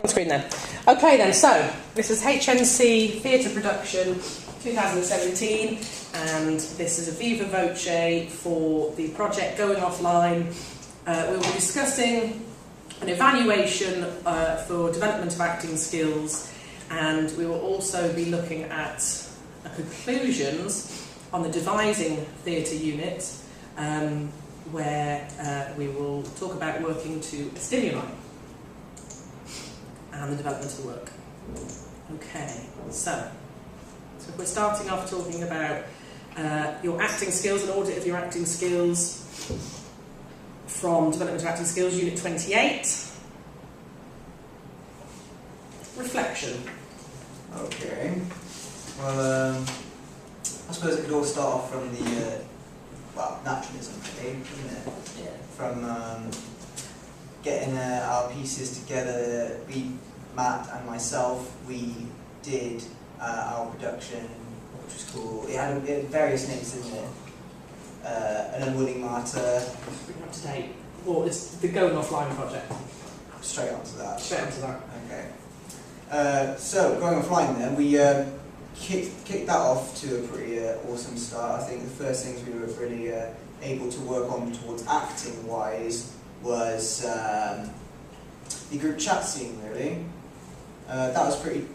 Screen then. Okay then, so this is HNC Theatre Production 2017, and this is a Viva Voce for the project Going Offline. We will be discussing an evaluation for development of acting skills, and we will also be looking at conclusions on the devising theatre unit, where we will talk about working to a stimuli and the development of the work. Okay, so if we're starting off talking about your acting skills, an audit of your acting skills from Development of Acting Skills, Unit 28. Reflection. Okay. Well, I suppose it could all start off from the, naturalism, really, isn't it? Yeah. From getting our pieces together. Matt and myself, we did our production, which was cool. It had various names, didn't it? An Unwilling Martyr. Bring up to date. Or it's the Going Offline project. Straight onto that. Straight onto that. Okay. So, Going Offline then, we kicked that off to a pretty awesome start. I think the first things we were really able to work on towards acting-wise was the group chat scene, really. That was pretty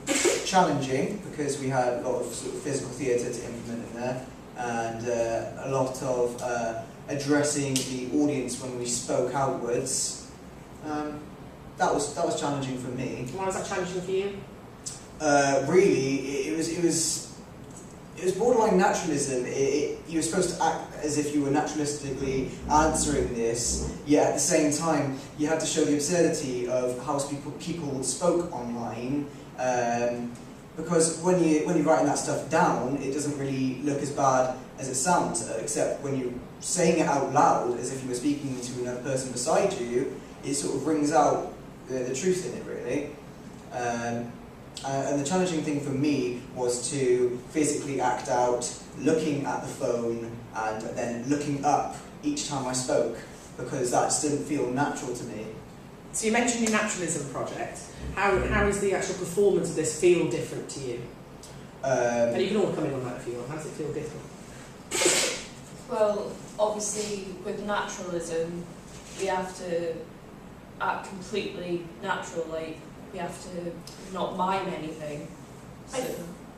challenging because we had a lot of sort of physical theatre to implement in there, and a lot of addressing the audience when we spoke outwards. That was challenging for me. Why was that challenging for you? Really, it was borderline naturalism. You were supposed to act as if you were naturalistically answering this, yet at the same time you had to show the absurdity of how people spoke online, because when you're writing that stuff down, it doesn't really look as bad as it sounds, except when you're saying it out loud as if you were speaking to another person beside you, it sort of brings out the truth in it, really. And the challenging thing for me was to physically act out, looking at the phone and then looking up each time I spoke, because that just didn't feel natural to me. So you mentioned your naturalism project. How is the actual performance of this feel different to you? And you can all come in on that if you want. How does it feel different? Well, obviously with naturalism, we have to act completely natural, like we have to not mime anything. So.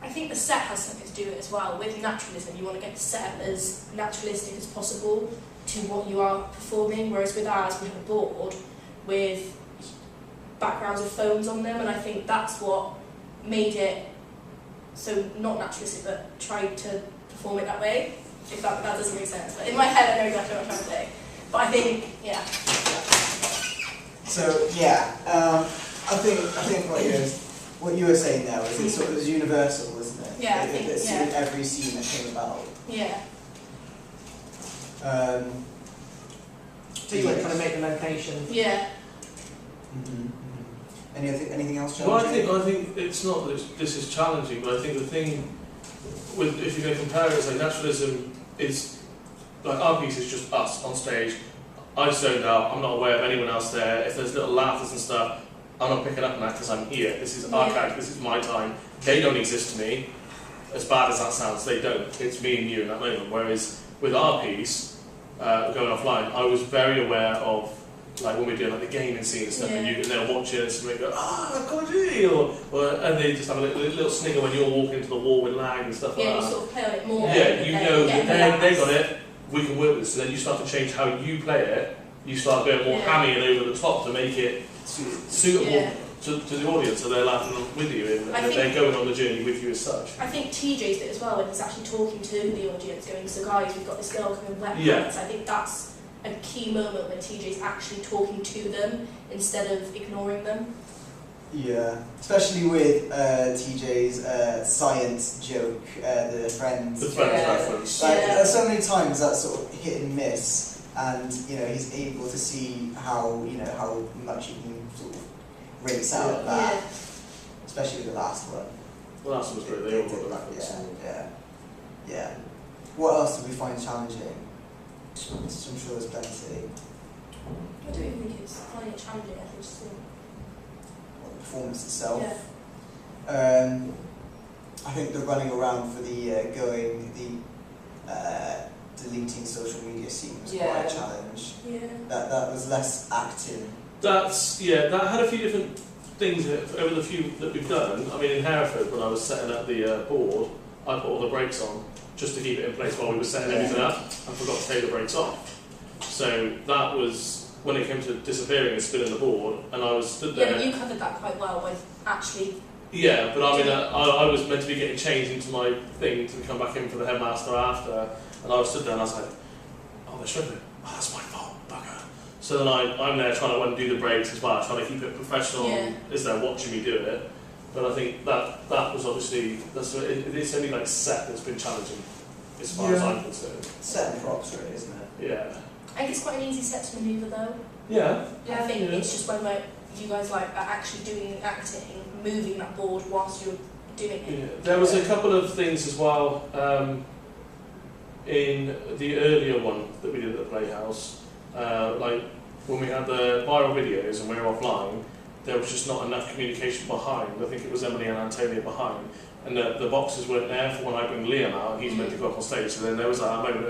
I think the set has something to do with it as well. With naturalism, you want to get the set as naturalistic as possible to what you are performing, whereas with ours, we have a board with backgrounds with phones on them, and I think that's what made it so not naturalistic, but tried to perform it that way, if that doesn't make sense. But in my head, I know exactly what I'm trying to say. But I think, yeah. So, yeah, I think what you were saying there was it sort of was universal, wasn't it? Yeah, I think, it's in every scene that came about. Yeah. So you were trying to make the location. Yeah. Anything else Well, challenging? I think it's not that this is challenging, but I think the thing with, if you're going to compare it, it's like naturalism is like our piece is just us on stage. I zoned out. I'm not aware of anyone else there. If there's little laughers and stuff, I'm not picking up on that because I'm here. This is our character. This is my time. They don't exist to me. As bad as that sounds, they don't. It's me and you in that moment. Whereas with our piece, Going Offline, I was very aware of like when we do like the gaming scene and stuff, and they'll watch it and go, comedy, and they just have a little snigger when you're walking into the wall with lag and stuff like that. Yeah, you sort of play on it more. Yeah, you know that they got it. We can work with it. So then you start to change how you play it. You start going more hammy and over the top to make it suitable to the audience, so they're laughing with you and they're going on the journey with you as such. I think TJ's bit as well, when he's actually talking to the audience, going, so guys, we've got this girl coming wet pants. I think that's a key moment when TJ's actually talking to them instead of ignoring them. Yeah, especially with TJ's science joke, the friends. The friends reference. Like, so many times that sort of hit and miss, and he's able to see how much he can sort of rinse out of that, especially the last one. The last one was great. They all got the reference. Yeah. What else did we find challenging? I'm sure there's plenty. I don't think it's finding it challenging. I think it's performance itself. Yeah. I think the running around for the deleting social media scene was quite a challenge. Yeah. That was less acting. That had a few different things over the few that we've done. I mean, in Hereford, when I was setting up the board, I put all the brakes on just to keep it in place while we were setting everything up, and forgot to take the brakes off. So that was when it came to disappearing and spinning the board, and I was stood there. Yeah, but you covered that quite well with actually. Yeah, but I mean, I was meant to be getting changed into my thing to come back in for the headmaster after, and I was stood there and I was like, oh, they're struggling. Oh, that's my fault, bugger. So then I'm there trying to undo the brakes as well, trying to keep it professional, as they're watching me do it. But I think that was obviously, it's only like set that's been challenging, as far as I'm concerned. Set and props, really, isn't it? Yeah. I think it's quite an easy set to manoeuvre though. Yeah. I think it's just when you guys are actually doing acting, moving that board whilst you're doing it. Yeah. There was a couple of things as well in the earlier one that we did at the Playhouse, like when we had the viral videos and we were offline, there was just not enough communication behind. I think it was Emily and Antonia behind, and the boxes weren't there for when I bring Liam out and he's meant to go up on stage. So then there was that moment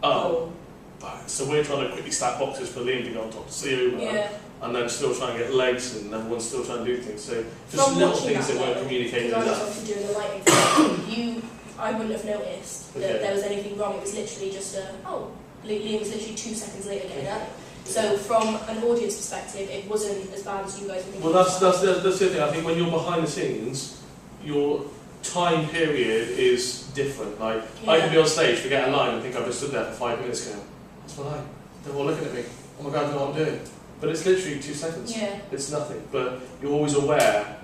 of, so we're trying to quickly stack boxes for Liam to go on top to see over, and then still trying to get legs, and everyone's still trying to do things. So just little things that weren't communicated because I was enough. obviously doing the lighting thing, I wouldn't have noticed that there was anything wrong. It was literally just Liam was literally 2 seconds later getting up. So from an audience perspective, it wasn't as bad as you guys were thinking. Well, that's the other thing. I think when you're behind the scenes, your time period is different. Like I could be on stage, forget a line, and think I've just stood there for 5 minutes going, "What's my line?" They're all looking at me. Oh my God, I know what I'm doing. But it's literally 2 seconds. Yeah. It's nothing. But you're always aware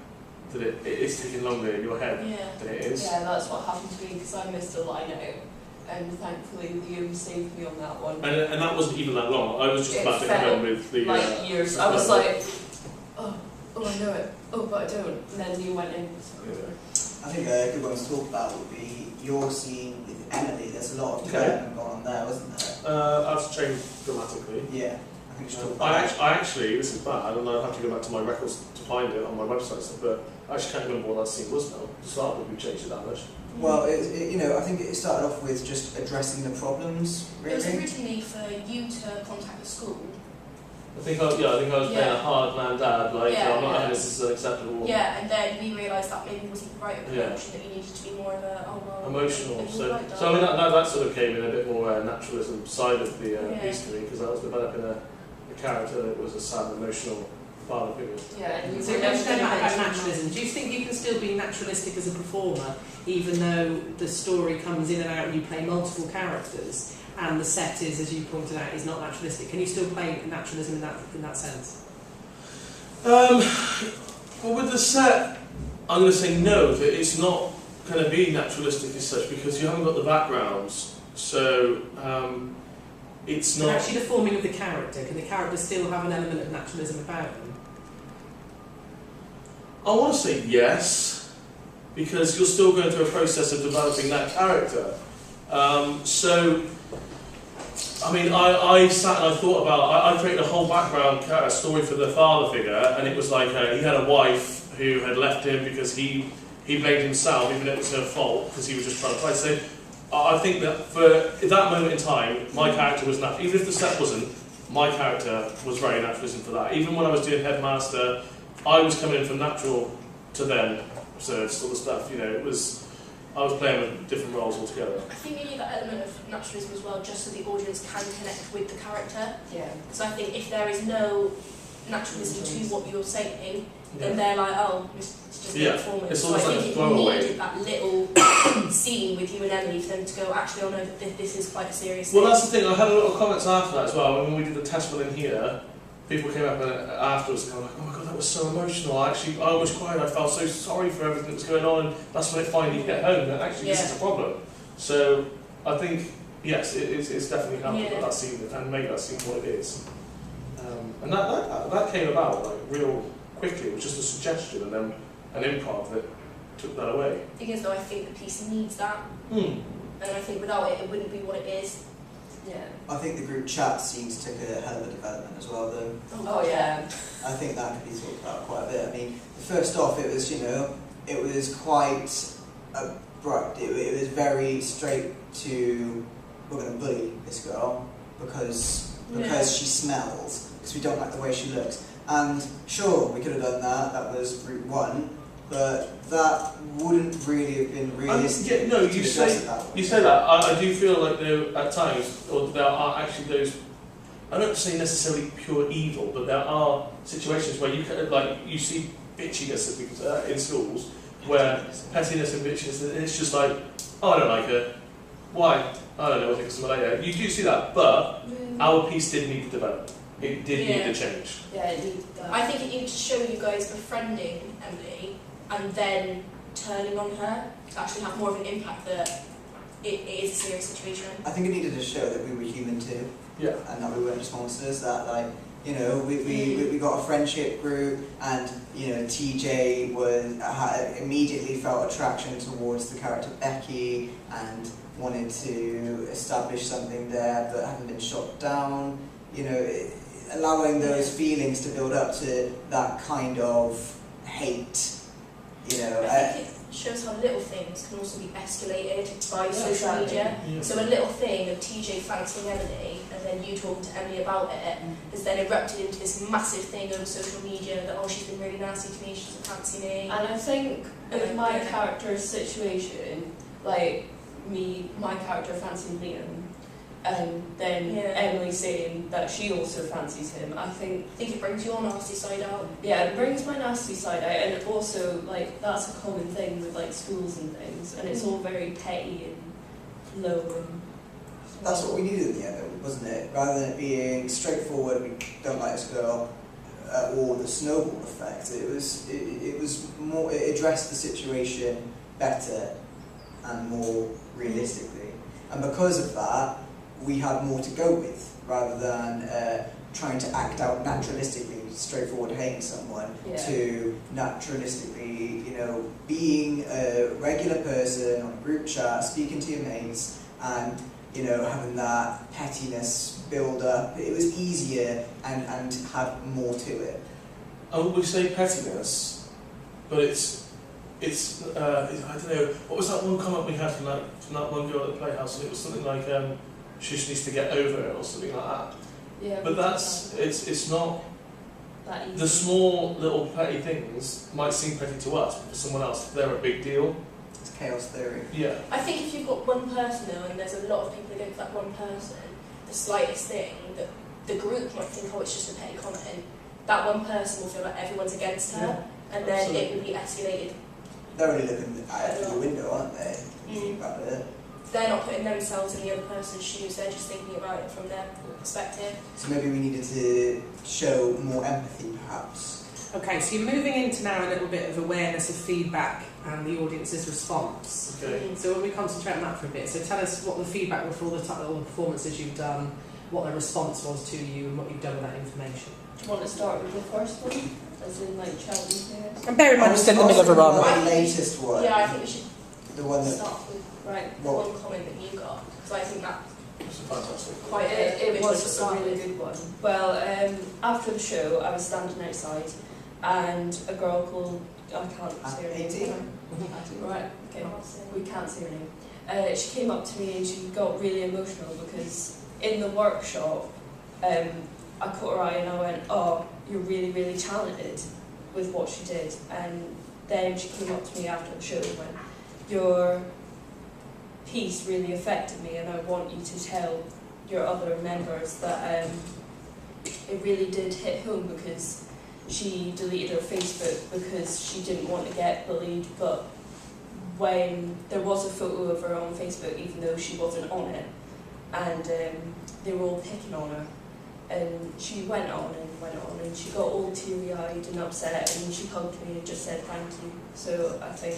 that it is taking longer in your head than it is. Yeah, that's what happened to me because I missed a line out, and thankfully Liam saved me on that one. And that wasn't even that long. I was just about to come in with the like years. I was like, oh, I know it. Oh, but I don't. And then Liam went in. I think a good one to talk about would be your scene with Emily. There's a lot of development going on there, wasn't there? I've changed dramatically. Yeah. I think you should talk about I actually, this is bad, and I'll have to go back to my records to find it on my website, but I actually can't remember what that scene was now. To start with, we changed it that much. Well, I think it started off with just addressing the problems, really. It was originally for you to contact the school. I think I was playing a hard man dad, I'm not having this is unacceptable. Yeah, and then we realised that maybe wasn't the right approach, that you needed to be more of a emotional. So I mean that sort of came in a bit more naturalism side of the piece to me, because I was developing a character that was a sad, emotional father figure. Yeah, and so you mentioned about naturalism. Do you think you can still be naturalistic as a performer, even though the story comes in and out and you play multiple characters, and the set is, as you pointed out, is not naturalistic? Can you still play naturalism in that sense? Well, with the set, I'm going to say no, that it's not going to be naturalistic as such, because you haven't got the backgrounds. So it's not. And actually, the forming of the character, can the character still have an element of naturalism about them? I want to say yes, because you're still going through a process of developing that character. So, I mean, I sat and I thought about, I created a whole background story for the father figure, and it was like he had a wife who had left him because he blamed himself, even though it was her fault, because he was just trying to play. So I think that for that moment in time, my character was natural. Even if the set wasn't, my character was very naturalism for that. Even when I was doing Headmaster, I was coming in from natural to then, so sort of stuff, it was, I was playing with different roles altogether. I think you need that element of naturalism as well, just so the audience can connect with the character. Yeah. So I think if there is no naturalism to what you're saying, then they're like, oh, it's just a performance. It's so almost I like think a it throwaway. needed that little scene with you and Emily for them to go, actually, oh no, this is quite a serious thing. Well, that's the thing, I had a lot of comments after that as well. When we did the test in here, people came up afterwards and going like, oh my God, that was so emotional. I almost cried. I felt so sorry for everything that was going on, and that's when it finally hit home that actually this is a problem. So I think, yes, it's definitely helped with that scene and make that scene what it is. And that came about like real quickly. It was just a suggestion and then an improv that took that away. Because though I think the piece needs that, and I think without it, it wouldn't be what it is. Yeah. I think the group chat seems to take a hell of a development as well, though. Oh yeah. I think that could be talked about quite a bit. I mean, first off, it was, it was quite abrupt. It was very straight to, we're going to bully this girl because she smells, because we don't like the way she looks. And sure, we could have done that. That was route one, but that wouldn't really have been realistic. No, to you address say it that way. you say that. I do feel like there at times, or there are actually those. I don't say necessarily pure evil, but there are situations where you can, like, you see bitchiness as we in schools, where pettiness and bitchiness, and it's just like, oh, I don't like her. Why? I don't know. I think something like that. You do see that, but our piece did need to develop. It did need to change. Yeah, it needed that. I think it needed to show you guys befriending Emily and then turning on her to actually have more of an impact that it is a serious situation. I think it needed to show that we were human too. Yeah. And that we weren't just monsters, that we got a friendship group, and TJ immediately felt attraction towards the character Becky and wanted to establish something there but hadn't been shot down. Allowing those feelings to build up to that kind of hate. I think it shows how little things can also be escalated by social media. Yeah. So a little thing of TJ fancying Emily and then you talking to Emily about it has then erupted into this massive thing over social media that, oh, she's been really nasty to me, she doesn't fancy me. And I think with my character's situation, like my character fancying Liam, and then Emily saying that she also fancies him, I think it brings your nasty side out. Yeah, it brings my nasty side out, and it also, like, that's a common thing with, like, schools and things, and it's all very petty and low and... That's what we needed in the end, wasn't it? Rather than it being straightforward, we don't like this girl, or the snowball effect. It was more. It addressed the situation better and more realistically, and because of that, we had more to go with, rather than trying to act out naturalistically, straightforward hating someone, to naturalistically, being a regular person on a group chat, speaking to your mates, and having that pettiness build up. It was easier and had more to it. I would say pettiness, but it's I don't know, what was that one comment we had from that one girl at the Playhouse, and it was something like she just needs to get over it or something like that. Yeah, but it's not that easy. The small little petty things might seem petty to us, but for someone else they're a big deal. It's chaos theory. Yeah. I think if you've got one person though, and there's a lot of people against that one person, the slightest thing that the group might think, oh, it's just a petty comment, that one person will feel like everyone's against her, and then it will be escalated. They're only looking at it through the window, aren't they? You think about it. They're not putting themselves in the other person's shoes, they're just thinking about it from their perspective. So maybe we needed to show more empathy, perhaps. Okay, so you're moving into now a little bit of awareness of feedback and the audience's response. Okay. So when we concentrate on that for a bit, so tell us what the feedback was for all the performances you've done, what the response was to you, and what you've done with that information. Do you want to start with the first one? As in, like, challenge players? And bear in mind, just in the middle of a run. The latest one. Yeah, I think we should The one that. start with the one comment that you got, because I think that's It's fantastic. quite It was to a start really with. good one. Well, after the show, I was standing outside, and a girl called, I can't say her name. 18? Right, okay, we can't say her name. She came up to me and she got really emotional because in the workshop, I caught her eye and I went, oh, you're really, really talented with what she did. And then she came up to me after the show and went, your piece really affected me, and I want you to tell your other members that it really did hit home, because she deleted her Facebook because she didn't want to get bullied, but when there was a photo of her on Facebook, even though she wasn't on it, and they were all picking on her, and she went on, and she got all teary-eyed and upset, and she hugged me and just said thank you. So I think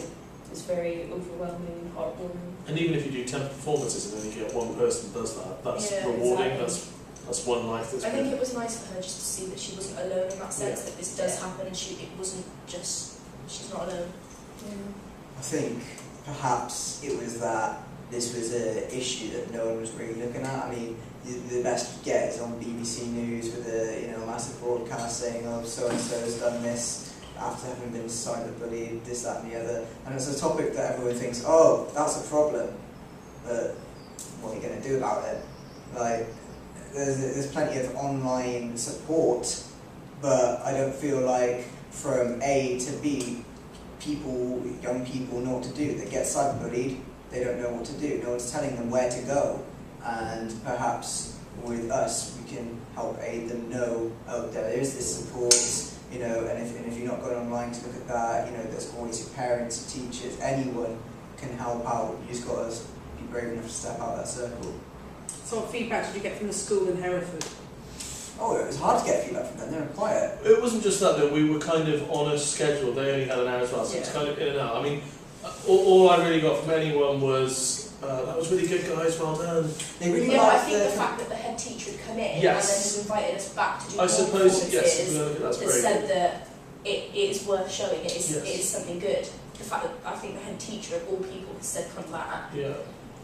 it's very overwhelming and heartwarming. And even if you do 10 performances and then you get one person that does that, that's Yeah, rewarding. exactly. That's one life that's I think been. it was nice for her just to see that she wasn't alone in that sense, that this does happen, and it wasn't just, she's not alone. I think perhaps it was that this was an issue that no one was really looking at. I mean, the best you get is on BBC News with a massive broadcast saying, oh, so and so has done this after having been cyber bullied, this, that, and the other, and it's a topic that everyone thinks, oh, that's a problem, but what are you going to do about it? Like, there's plenty of online support, but I don't feel like from A to B, young people know what to do. They get cyberbullied, they don't know what to do. No one's telling them where to go, and perhaps with us we can help aid them know, oh, there is this support, and if you're not going online to look at that, there's always your parents, teachers, anyone can help out. You just got to be brave enough to step out of that circle. So what feedback did you get from the school in Hereford? Oh, it was hard to get feedback from them. They were quiet. It wasn't just that, though. We were kind of on a schedule. They only had an hour's class, so it's Yeah. kind of in and out. I mean, all I really got from anyone was, that was really good, guys, well done. They really Yeah, but I liked think the fact that the head teacher had come in Yes. and then he's invited us back to do I more suppose, yes, performances that's that very said good. that it is worth showing, it is, Yes. it is something good. The fact that I think the head teacher of all people has said come back, Yeah.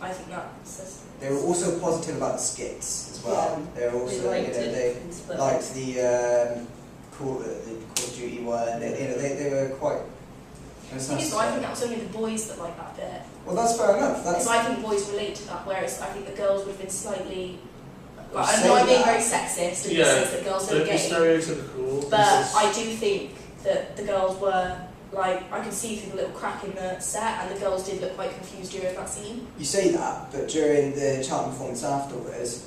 I think that says... They were also positive about the skits as well. They were also, they liked the Call of Duty one. They were quite. I think that was only the boys that liked that bit. Well, that's fair enough. Because I think boys relate to that, whereas I think the girls would have been slightly. Like, I know I'm being very sexist in the sense that girls don't get it, stereotypical. but I do think that the girls were. Like, I could see through the little crack in the set, and the girls did look quite confused during that scene. You say that, but during the Charlton performance afterwards,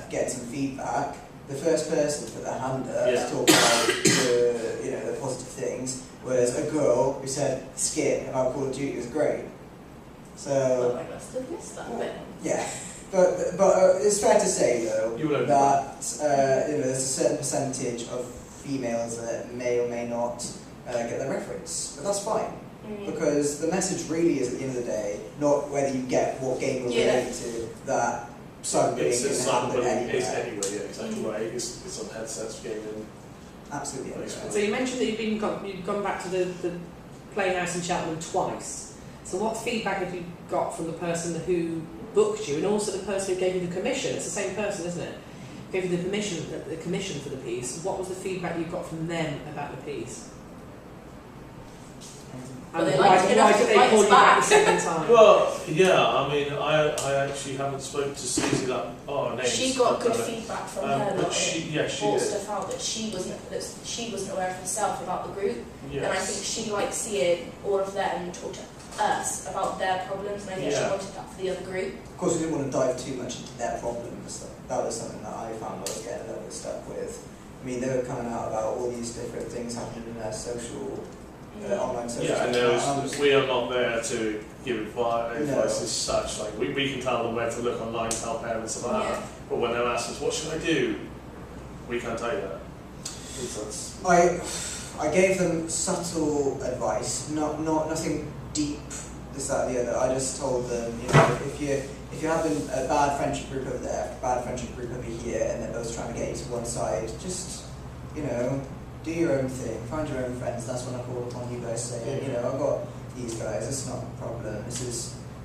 getting some feedback, the first person to put their hand up to talk about the positive things was a girl who said the skit about Call of Duty was great. So. Well, I must have missed that bit. Yeah, but it's fair to say though that there's a certain percentage of females that may or may not get the reference, but that's fine, because the message really is at the end of the day not whether you get what game you're related to, that cyberbullying can happen anywhere. Exactly right. It's on headsets, gaming. Absolutely anywhere. So you mentioned that you'd gone back to the Playhouse in Cheltenham twice. So what feedback have you got from the person who booked you, and also the person who gave you the commission? It's the same person, isn't it? Gave you the commission for the piece. What was the feedback you got from them about the piece? And Well, why did they call you back the second time? Well, yeah, I mean, I actually haven't spoken to Susie that. Oh, her name's She got good feedback from her. but Not she brought did. stuff out that she wasn't aware of herself about the group, Yes. and I think she liked seeing all of them talk to us about their problems, and I think she wanted that for the other group. Of course, we didn't want to dive too much into their problems. That was something that I found I was getting a little bit stuck with. I mean, they were coming out about all these different things happening in their social, online social. Yeah, and we are not there to give advice as such. Like we can tell them where to look online, tell parents about it. But when they're asked us, what should I do? We can't tell you that. I gave them subtle advice, nothing deep, this, that, and the other. I just told them, if you're having a bad friendship group over there, bad friendship group over here, and they're both trying to get you to one side, just, do your own thing, find your own friends. That's when I call upon you guys saying, I've got these guys, it's not a problem. This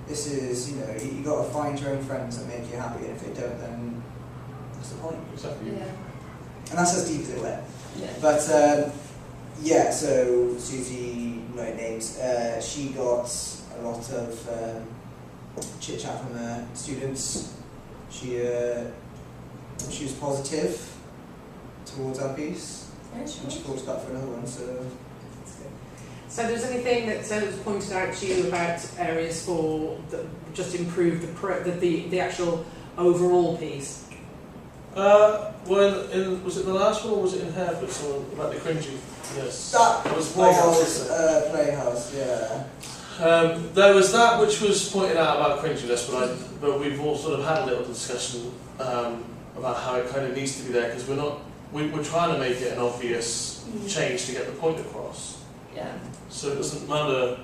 is, you got to find your own friends that make you happy, and if they don't, then what's the point? Exactly. Yeah. And that's as deep as it went. Yeah. But so Susie, no names, she got a lot of chit chat from her students. She was positive towards our piece, Yeah, sure. and she called us back for another one. So That's good. So there's anything that was pointed out to you about areas for that just improve the actual overall piece? Was it the last one or was it in Hereford? So about the cringy? Yes. that was Playhouse, yeah. There was that which was pointed out about cringiness, but we've all sort of had a little discussion about how it kind of needs to be there, because we're trying to make it an obvious change to get the point across. Yeah. So it doesn't matter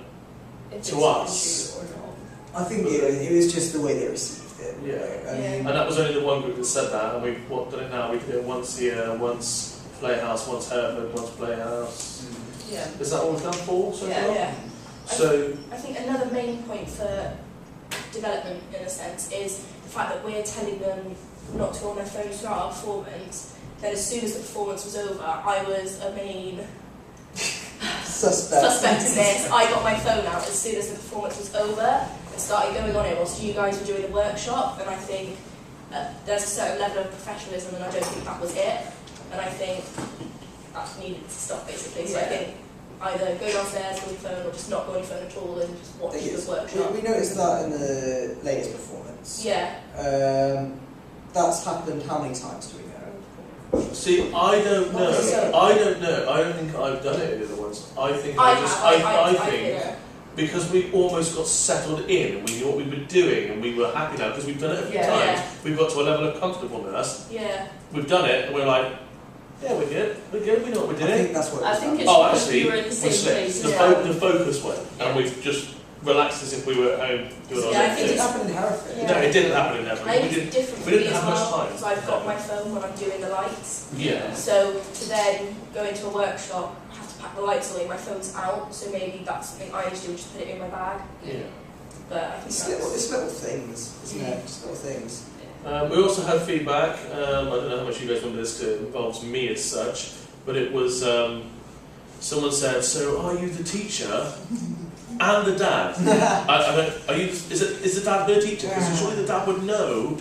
If to it's us. Or not. I think it was just the way they received it. Yeah. I mean, And that was only the one group that said that, and we've done it now. We did it once here, once Playhouse, once Hereford, once Playhouse. Yeah. Is that all we've done for so far? Yeah. So I think another main point for development in a sense is the fact that we're telling them not to go on their phones throughout our performance. Then as soon as the performance was over, I was a main suspect in this. I got my phone out as soon as the performance was over and started going on it whilst you guys were doing a workshop, and I think there's a certain level of professionalism, and I don't think that was it, and I think that needed to stop basically. So I think either go downstairs, go on your phone, or just not go on your phone at all and just watch the workshop. We noticed that in the latest performance. Yeah. That's happened how many times do we know? See, I don't know. I don't think I've done it in the other ones. I think I think because we almost got settled in and we knew what we were doing and we were happy now because we've done it a few times. Yeah. We've got to a level of comfortableness. Yeah. We've done it and we're like, yeah, we're good, we know what we're doing. I think that's what I think it's oh, because actually, we were in the same place. The focus went, and we've just relaxed as if we were at home doing our Yeah, I own think It thing. didn't happen in Hereford. Yeah. No, it didn't happen in Everett. I think it's different for we didn't me as have much well, time. because I've got my phone when I'm doing the lights. Yeah. So to then go into a workshop, I have to pack the lights away, my phone's out, so maybe that's something I need to do, just put it in my bag. Yeah. But I think It's little things, isn't it? Just little things. We also had feedback. I don't know how much you guys remember this because it involves me as such, but it was someone said, "So are you the teacher and the dad?" Are you? Is the dad the teacher? Because surely the dad would know.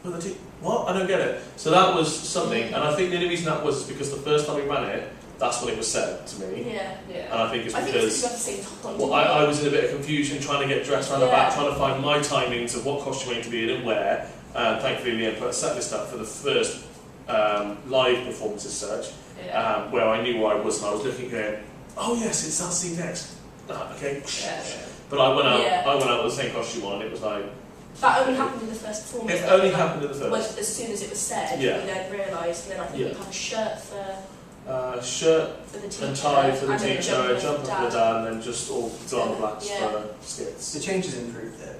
But what? I don't get it. So that was something, and I think the only reason that was because the first time we ran it, that's when it was said to me. Yeah. And I think it's I think because it's at the same time. well, I was in a bit of confusion trying to get dressed around the back, trying to find my timings of what costume I need to be in and where. Thankfully, Leanne put a set list up for the first live performance as such, where I knew where I was and I was looking going, oh yes, it's that scene next. Okay. But I went out with the same costume on and it was like... That only happened in the first performance. It only happened in the first. As soon as it was said, we then realised, and then I think we had a shirt for... shirt for the teacher, and tie for the and then teacher, a jumper for the dad, and then just all dark blacks for skits. The changes improved it.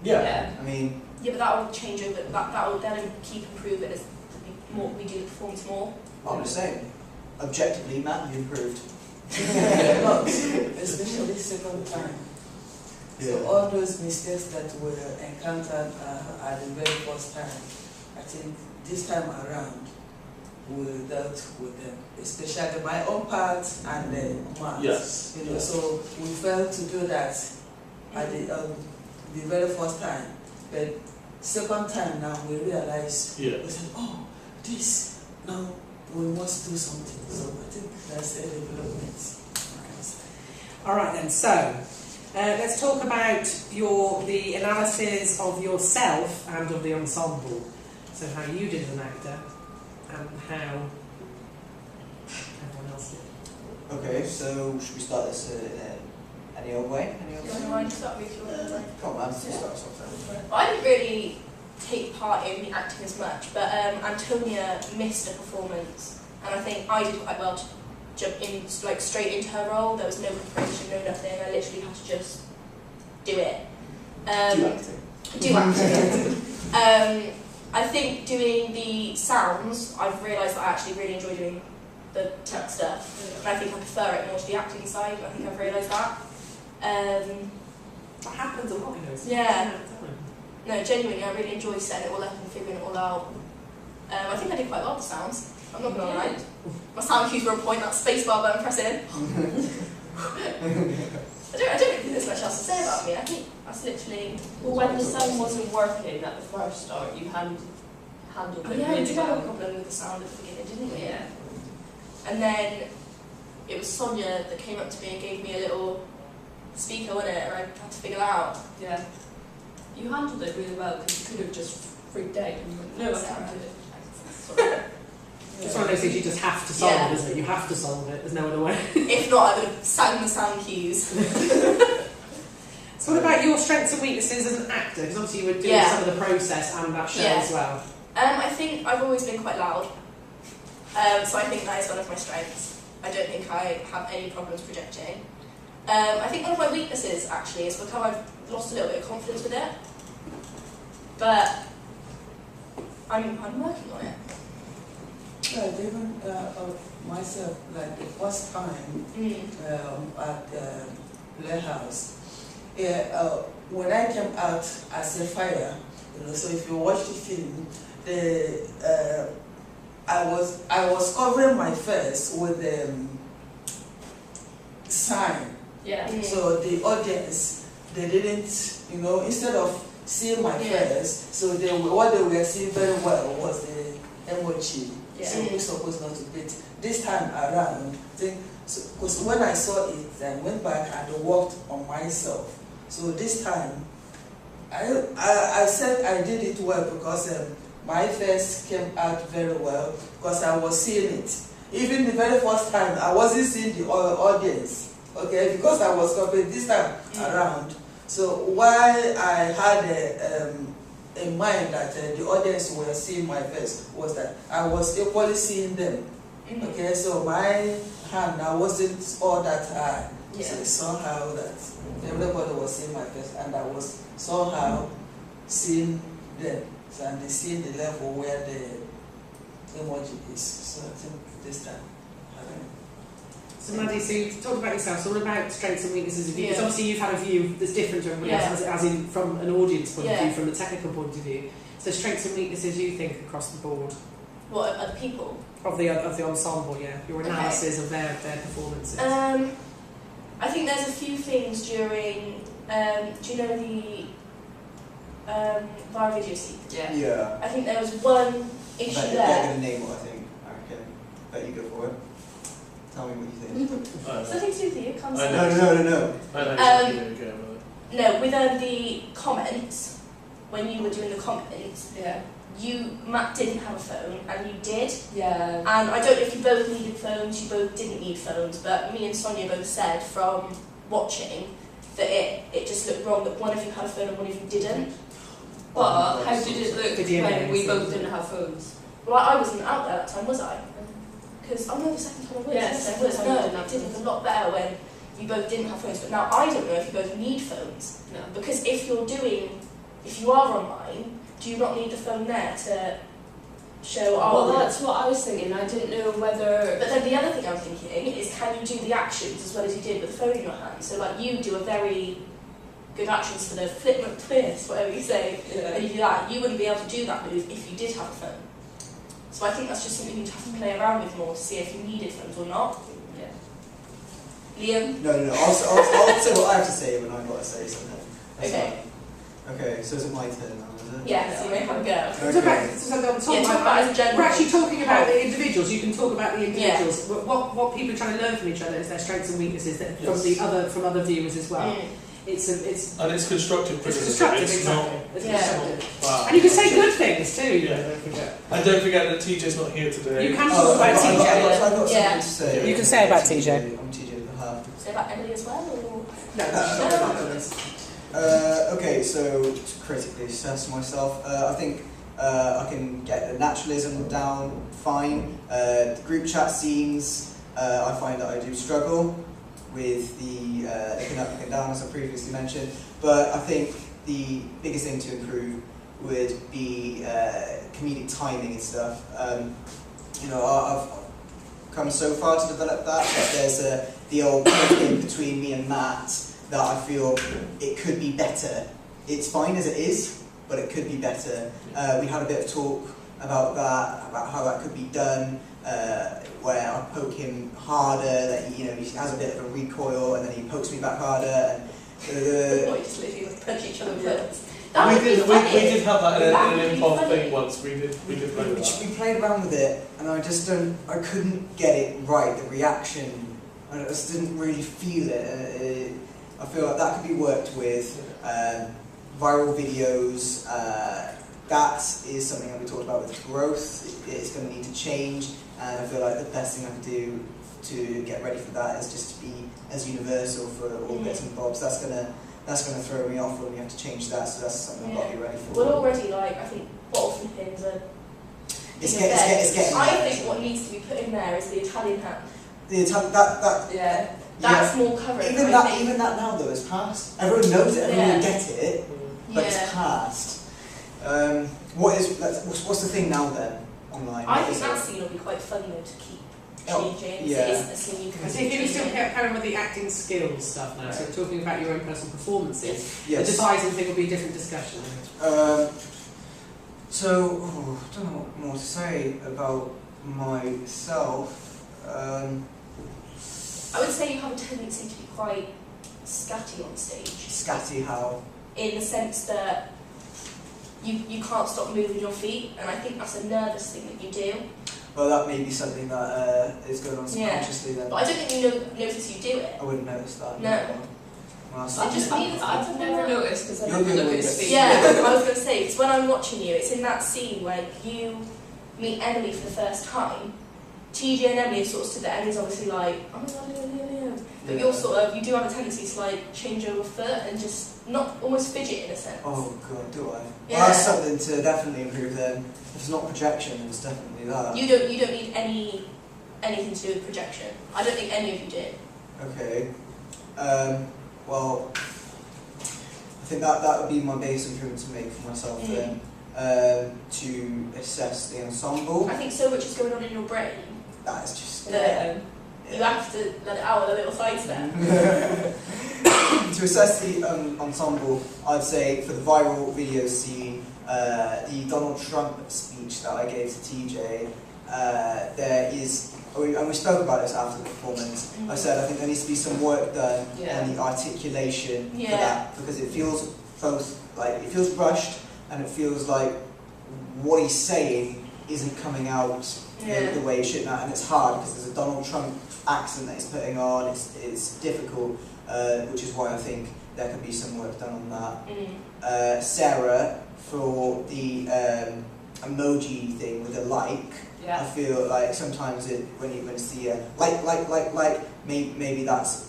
Yeah. I mean... Yeah, but that will change over, that will then keep improving as we do the performance more. I'm just saying, objectively, Matt, you improved. Especially second time. So all those mistakes that were encountered at the very first time, I think this time around we dealt with them, especially my own part and the Matt. Yes. You know, so we failed to do that at the very first time, but second time now we realize we said, oh, this now we must do something. So I think that's a development. All right then. So let's talk about the analysis of yourself and of the ensemble. So how you did as an actor and how everyone else did. Okay, so should we start this in any old way? Come on, start with your Come on, let's start us off then. I didn't really take part in the acting as much, but Antonia missed a performance, and I think I did quite well to jump in, like straight into her role. There was no preparation, no nothing. I literally had to just do it. Do acting. I think doing the sounds, I've realised that I actually really enjoy doing the tech stuff, and I think I prefer it more to the acting side. I think I've realised that. That happens a lot, you know. Yeah. No, genuinely, I really enjoy setting it all up and figuring it all out. I think I did quite well with the sounds. I'm not going to lie. My sound cues were on point, that spacebar button pressing. I don't really think there's much else to say about me. I think that's literally... Well, when the sound wasn't working at the first start, you handled it Yeah, we really did have a well. problem with the sound at the beginning, didn't we? Yeah. And then it was Sonia that came up to me and gave me a little speaker on it, and I had to figure that out. Yeah. You handled it really well because you could have just freaked out and went, no, I can't do it. Sorry. It's one of those things you just have to solve, isn't it? You have to solve it. There's no other way. If not, I would have sang the sound cues. So what about your strengths and weaknesses as an actor? Because obviously you were doing some of the process and that show as well. I think I've always been quite loud. So I think that is one of my strengths. I don't think I have any problems projecting. I think one of my weaknesses, actually, is because I've lost a little bit of confidence with it. But I'm working on it. Yeah, even myself, like the first time at Playhouse, when I came out as a fire, you know, so if you watch the film, I was covering my face with sign. Yeah. So the audience, they didn't, you know, instead of seeing my face, so what they were seeing very well was the emoji. Yeah. So we're supposed not to beat. This time around, because when I saw it, I went back and worked on myself. So this time, I said I did it well because my face came out very well because I was seeing it. Even the very first time, I wasn't seeing the audience, okay, because I was covering this time around. So while I had in mind that the audience were seeing my face, was that I was equally seeing them. Okay, so my hand, I wasn't all that high. Yeah. So somehow that everybody was seeing my face, and I was somehow seeing them. So and they seeing the level where the emoji is. So I think this time. So Maddie, so you talked about yourself, so what about strengths and weaknesses of you? Because Yeah. obviously you've had a view that's different to everybody else, as in from an audience point of view, from a technical point of view. So strengths and weaknesses you think across the board? What, other people? Of the ensemble, yeah. Your analysis of their performances. I think there's a few things during, do you know the VIVA video scene? Yeah. Yeah. I think there was one issue They're there. going to name what I think. I reckon. Bet you go for it. Tell me what you think. Something to do with you, can't I say. know. No. I know exactly where you're going with it. No, with the comments, when you were doing the comments, Yeah. Matt didn't have a phone and you did. Yeah. And I don't know if you both needed phones, you both didn't need phones, but me and Sonia both said from watching that it just looked wrong that one of you had a phone and one of you didn't. But how did it look Video when games, we yeah. both didn't have phones? Well, I wasn't out there that time, was I? Because, the second time I was. Yes, I was. second time you No, didn't it have did phones. look a lot better when you both didn't have phones. But now I don't know if you both need phones. No. Because if you are online, do you not need the phone there to show, Well, that's what I was thinking. I didn't know whether. But then the other thing I'm thinking is, can you do the actions as well as you did with the phone in your hand? So like you do a very good actions for the flip and twist, whatever you say, and you do that. You wouldn't be able to do that move if you did have a phone. So I think that's just something you'd have to play around with more to see if you needed phones or not. Yeah. Liam? No. I'll say what I have to say when I've got to say something. That's Okay. fine. Okay, so is it my turn now, is it? Yes, you may have a go. Talk about as a general. we're actually talking about the individuals. You can talk about the individuals. What people are trying to learn from each other is their strengths and weaknesses from other viewers as well. It's And it's constructive criticism. constructive, It's exactly. not. It's Yeah. constructive. Wow. And you can say good things too. Yeah. Don't forget. And don't forget that TJ's not here today. You can Oh, talk about I've got TJ. something Yeah. to say. You can say about TJ. I'm TJ's behalf. Say about Emily as well, or? No. Okay, so to critically assess myself, I think I can get the naturalism down fine. The group chat scenes, I find that I do struggle with the looking up, looking down, as I previously mentioned. But I think the biggest thing to improve would be comedic timing and stuff. I've come so far to develop that, but there's the old in between me and Matt that I feel it could be better. It's fine as it is, but it could be better. We had a bit of talk about that, about how that could be done, where I poke him harder, that he has a bit of a recoil, and then he pokes me back harder. And Or you just literally punch each other with Yeah. phones. That would be we funny. did have that in That an would be improv funny. thing once. We did play with that. we played around with it, and I couldn't get it right, the reaction. I just didn't really feel it. I feel like that could be worked with. Viral videos, that is something that we talked about with growth. It's going to need to change, and I feel like the best thing I can do to get ready for that is just to be as universal for all bits and bobs. That's gonna throw me off when we have to change that, so that's something I've got to be ready for. Well, already, I think bottle flippings are... It's getting I there. think what needs to be put in there is the Italian hand. The Italian, that Yeah. That's more covered, even I think. that now though is past. Everyone knows it, everyone will get it, but Yeah. it's past. What's the thing now then online? I What think is that it? scene will be quite funny though to keep. changing. yeah. It isn't a scene you can So if you still change. carry on with the acting skills stuff now, so talking about your own personal performances, the Yes. devising thing will be a different discussion. So, I don't know what more to say about myself. I would say you have a tendency to be quite scatty on stage. Scatty how? In the sense that you can't stop moving your feet, and I think that's a nervous thing that you do. Well, that may be something that is going on subconsciously then. But I don't think you notice you do it. I wouldn't notice that. No. Well, It just means I've never noticed because I You're don't doing look at all his this. feet. Yeah, I was going to say, because when I'm watching you, it's in that scene where you meet Emily for the first time. TJ and Emily are sort of stood there, Emily's obviously like, oh my god, yeah. But Yeah. you're sort of, you do have a tendency to like change over foot and just not almost fidget in a sense. Oh god, do I? Yeah. Well, that's something to definitely improve then. If it's not projection, then it's definitely that. You don't need anything to do with projection. I don't think any of you did. Okay. Well, I think that would be my biggest improvement to make for myself then. To assess the ensemble. I think so much is going on in your brain That is just that you have to let it out with a little side step. To assess the ensemble, I'd say for the viral video scene, the Donald Trump speech that I gave to TJ, there is, and we spoke about this after the performance, I said I think there needs to be some work done on the articulation for that, because it feels both, like, it feels rushed, and it feels like what he's saying isn't coming out the way it should now, and it's hard because there's a Donald Trump accent that he's putting on. It's difficult, which is why I think there could be some work done on that. Sarah, for the emoji thing with the like, I feel like sometimes when it's the like, maybe that's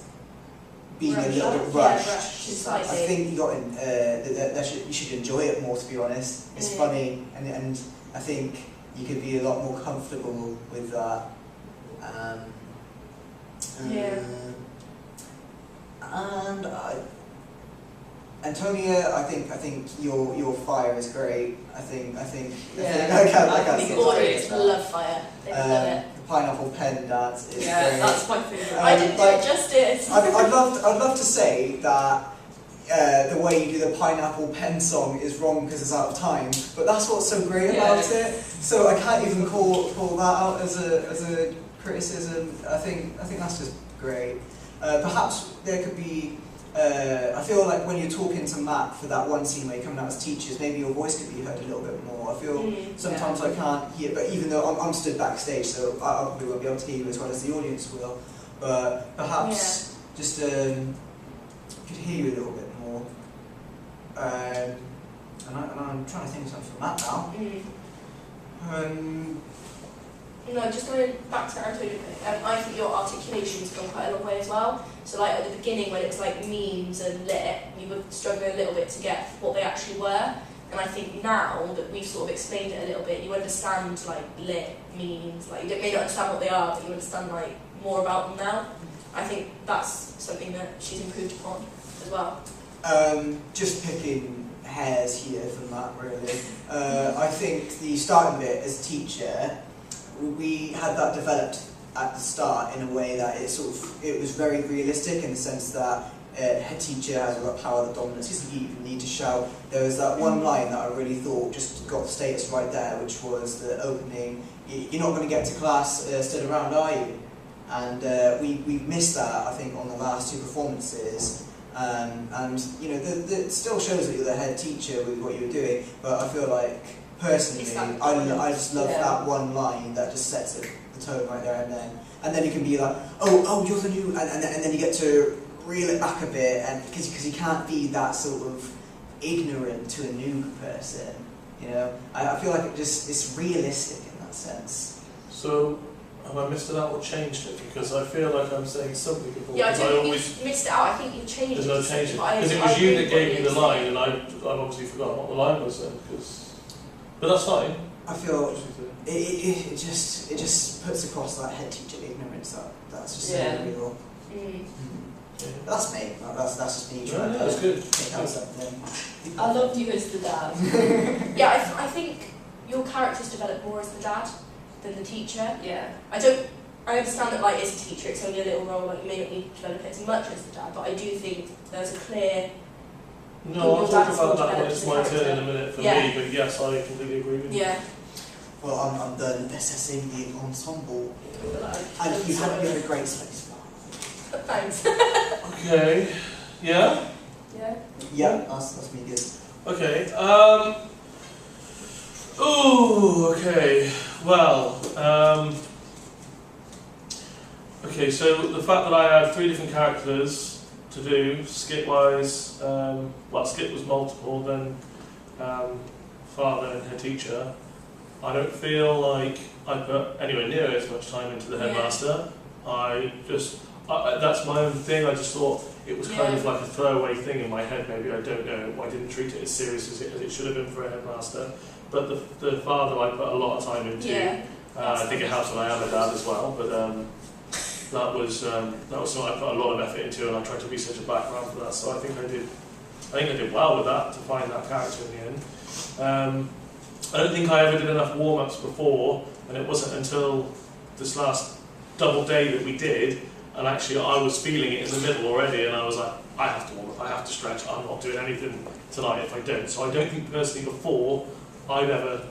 being a little bit rushed. I think you got you should enjoy it more, to be honest. It's funny, and I think you could be a lot more comfortable with that. And Antonia, I think your fire is great. I think I can't say Audience love fire. They love it. The pineapple pen dance is great. That's my favourite. I didn't do it justice. I'd love to say that the way you do the pineapple pen song is wrong because it's out of time, but that's what's so great about it. So I can't even call that out as a criticism. I think that's just great. Perhaps there could be. I feel like when you're talking to Matt for that one scene where you're coming out as teachers, maybe your voice could be heard a little bit more. I feel sometimes I can't hear, but even though I'm stood backstage, so I probably won't be able to hear you as well as the audience will. But perhaps just could hear you a little bit more. And I'm trying to think of something for Matt now. No, just going back to Antonio, I think your articulation's gone quite a long way as well. So like at the beginning when it was like memes and lit, you were struggling a little bit to get what they actually were. And I think now that we've sort of explained it a little bit, you understand like lit, memes, like you may not understand what they are, but you understand like more about them now. I think that's something that she's improved upon as well. Just picking hairs here from that really. I think the starting bit as teacher, we had that developed at the start in a way that it was very realistic in the sense that head teacher has a lot of power, the dominance, he doesn't even need to shout. There was that one line that I really thought just got the status right there, which was the opening, you're not going to get to class, stood around, are you? And we missed that, I think, on the last two performances. And you know, it still shows that you're the head teacher with what you were doing, but I feel like personally, I just love that one line that just sets the tone right there and then you can be like, oh, you're the new, and then you get to reel it back a bit, and because you can't be that sort of ignorant to a new person, you know. I feel like it's realistic in that sense. So, have I missed it out or changed it? Because I feel like I'm saying something before. Yeah, I don't think you've missed it out. I think you've changed it. There's no change. Because it was you that gave me the line, and I've obviously forgotten what the line was then. But that's fine. I feel it just puts across that head teacher ignorance that's just so real. But that's me. That's just me trying to pick out something. I loved you as the dad. Yeah, I think your character's developed more as the dad than the teacher. Yeah. I don't I understand that like as a teacher it's only a little role, like you may not need to develop it as much as the dad, but I do think there's a clear... No, I'll talk about that when it's my character. turn in a minute for Yeah. me, but yes, I completely agree with you. Yeah. Well, I'm done assessing the ensemble. I And you had a great space. Thanks. Okay, yeah? Yeah. Yeah, that's me good. Okay, ooh, okay, well, okay, so the fact that I had 3 different characters to do, skit-wise, well, skit was multiple, then father and her teacher, I don't feel like I put anywhere near as much time into the headmaster. That's my own thing, I just thought it was kind of like a throwaway thing in my head, maybe, I don't know, I didn't treat it as serious as it should have been for a headmaster. But the father I put a lot of time into. Yeah. I think it helps when I am a dad as well, but that was something I put a lot of effort into, and I tried to research a background for that, so I think I did well with that, to find that character in the end. I don't think I ever did enough warm-ups before, and it wasn't until this last double day that we did, and actually I was feeling it in the middle already, and I was like, I have to warm up, I have to stretch, I'm not doing anything tonight if I don't. So I don't think personally before I've ever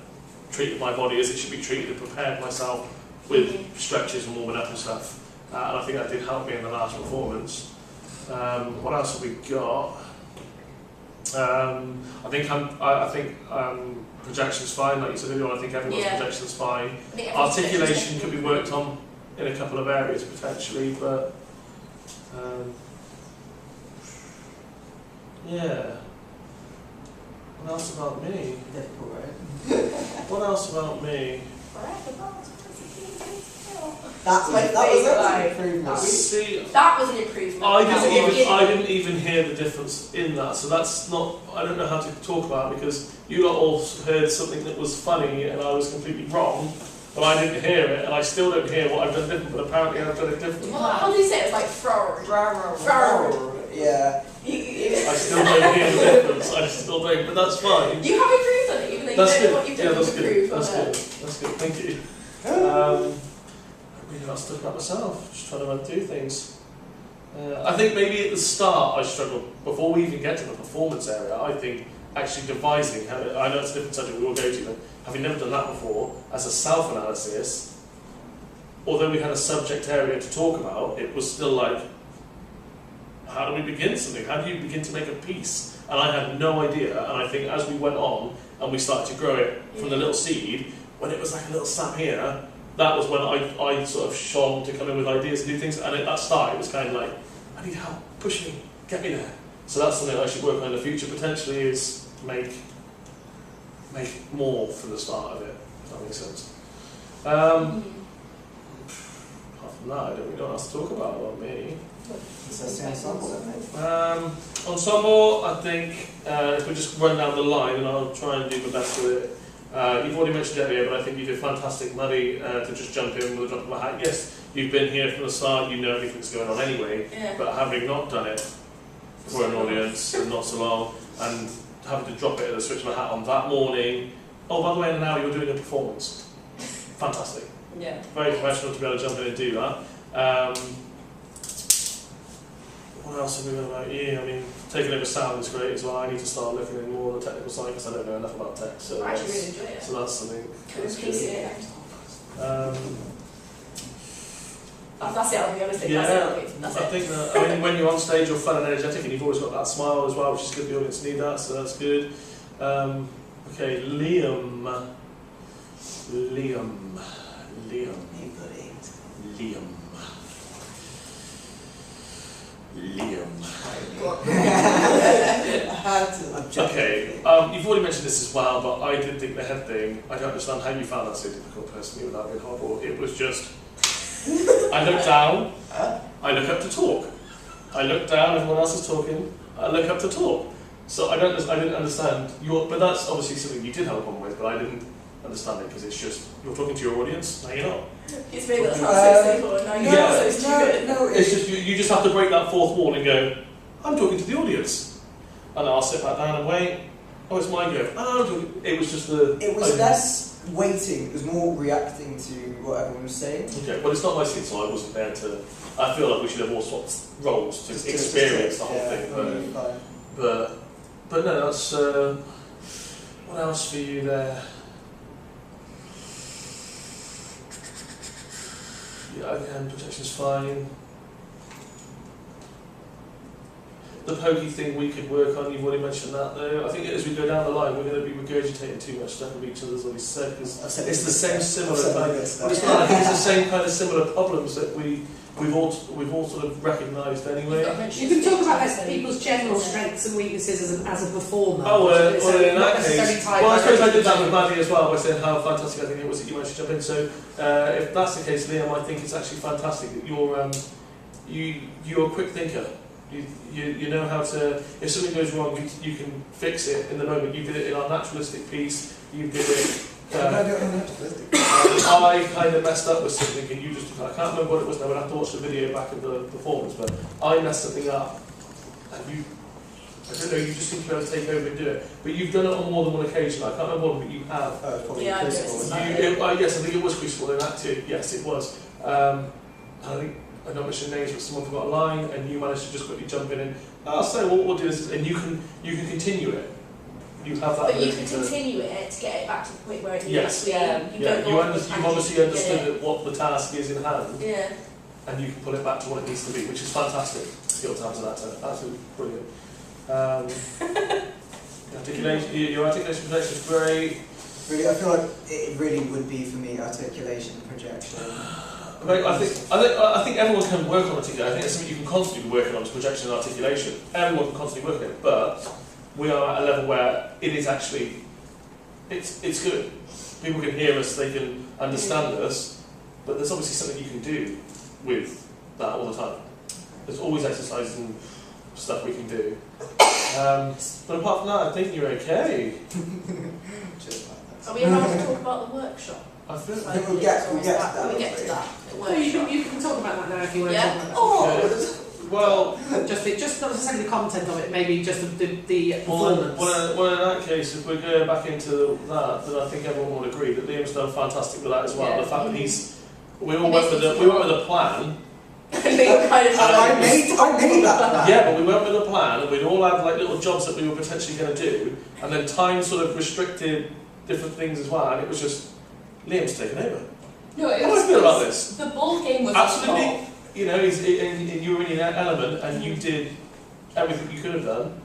treated my body as it should be treated and prepared myself with stretches and warming up and stuff. And I think that did help me in the last performance. What else have we got? I think projection's fine, like you said earlier. I think everyone's projection's fine. Articulation could be worked on in a couple of areas potentially, but yeah. What else about me? Difficult, right? What else about me? That was an improvement. See, That was an improvement. I didn't even hear the difference in that, so that's not, I don't know how to talk about it, because you lot all heard something that was funny and I was completely wrong, but I didn't hear it, and I still don't hear what I've done different, but apparently I've done it different. How do you say it? It's like frog. Yeah. I still don't hear the difference, I still don't, but that's fine. You have improved on it, even though you don't know what you've done to improve on it. That's good, thank you. I really got stuck up myself, just trying to undo things. I think maybe at the start I struggled, before we even get to the performance area, I think actually devising, I know it's a different subject we will go to, but having never done that before, as a self-analysis, although we had a subject area to talk about, it was still like, how do we begin something? How do you begin to make a piece? And I had no idea, and I think as we went on, and we started to grow it from the little seed, when it was like a little sap here, that was when I sort of shone to come in with ideas and do things, and at that start it was kind of like, I need help, push me, get me there. So that's something I should work on in the future, potentially, is make more from the start of it, if that makes sense. Apart from that, I don't really know what else to talk about me. Ensemble, I think, if we just run down the line, and I'll try and do my best with it. You've already mentioned it earlier, but I think you did fantastic, Maddie, to just jump in with a drop of a hat. Yes, you've been here from the start, you know everything's going on anyway, but having not done it for an audience and not so long, and having to drop it at the switch of a hat on that morning, oh, by the way, in an hour you're doing a performance. Fantastic. Yeah. Very professional to be able to jump in and do that. What else have we got about you? I mean, taking over sound is great as well. I need to start looking at more of the technical side because I don't know enough about tech. So I actually really enjoy it. So that's something. That's it, I'll be honest. That's I think that, I mean, when you're on stage, you're fun and energetic, and you've always got that smile as well, which is good. The audience need that, so that's good. Okay, Liam. Okay, you've already mentioned this as well, but I did think the head thing, I don't understand how you found that so difficult personally without being horrible. It was just, I look down, I look up to talk. I look down, everyone else is talking, I look up to talk. So I didn't understand but that's obviously something you did have a problem with, but I didn't understand it because it's just, you're talking to your audience, now you're not. It's maybe that's not so simple, and now you're so stupid. No, it's just, you just have to break that fourth wall and go, I'm talking to the audience. And I'll sit back down and wait. Oh, it's my go. Oh, it was just the... It was less waiting. It was more reacting to what everyone was saying. Okay, well, it's not my scene, so I wasn't there to. I feel like we should have all swapped roles to experience the whole thing. But no, that's. What else for you there? Yeah, again, protection's fine. The pokey thing we could work on, you've already mentioned that though. I think as we go down the line, we're going to be regurgitating too much stuff of each other's, what we said, because it's the same similar kind of, it's the same kind of similar problems that we've all sort of recognised anyway. You can talk about people's general strengths and weaknesses as a performer. Oh, well, in that case, I suppose I did that with Maddie. Maddie as well by saying how fantastic I think it was that you managed to jump in. So if that's the case, Liam, I think it's actually fantastic that you're a quick thinker. You know how to, if something goes wrong, you can fix it in the moment. You did it in our naturalistic piece, you did it. I kind of messed up with something and you just, I can't remember what it was now, but I have to watch the video back of the performance, but I messed something up and you, I don't know, you just seem to be able to take over and do it. But you've done it on more than one occasion. I can't remember one, but you have. Yeah, I do. Yes, I think it was Crucible in Act 2. Yes, it was. I think, I'm not mentioning names, but someone forgot a line, and you managed to just quickly jump in and, so we'll do this, and you can continue it. You have that. But you can continue it to get it back to the point where it needs to be. You've obviously understood what the task is in hand. Yeah. And you can pull it back to what it needs to be, which is fantastic. Skill to have as an actor, absolutely brilliant. Your articulation projection is great. Really, I feel like it really would be for me articulation and projection. I think everyone can work on articulation. I think it's something you can constantly be working on, is projection and articulation. Everyone can constantly work on it, but we are at a level where it is actually, it's good. People can hear us, they can understand us, but there's obviously something you can do with that all the time. There's always exercises and stuff we can do. But apart from that, I think you're okay. Are we allowed to talk about the workshop? I think we'll get to that. We get to that. Well, you can talk about that now if you want to talk about that. Oh! Well, just not necessarily the content of it, maybe just the performance. Well, in that case, if we go back into that, then I think everyone would agree that Liam's done fantastic with that as well. Yeah. The fact that we went with a plan. I made that plan. Yeah, but we went with a plan, and we'd all had like little jobs that we were potentially going to do, and then time sort of restricted different things as well, and it was just Liam's taken over. No, How do I feel about this? The ball game was Absolutely. You know, you were in your element, and you did everything you could have done.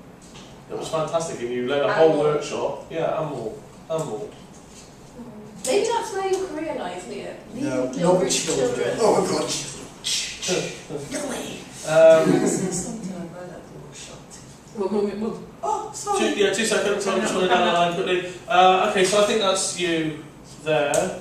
It was fantastic, and you led a whole workshop. Yeah, and more. Maybe that's where your career lies, Liam. No, Little not with rich children. Oh my god. No way. Something about that workshop. Oh, sorry. 2 seconds. I'm just running down the line quickly. Okay, so I think that's you there.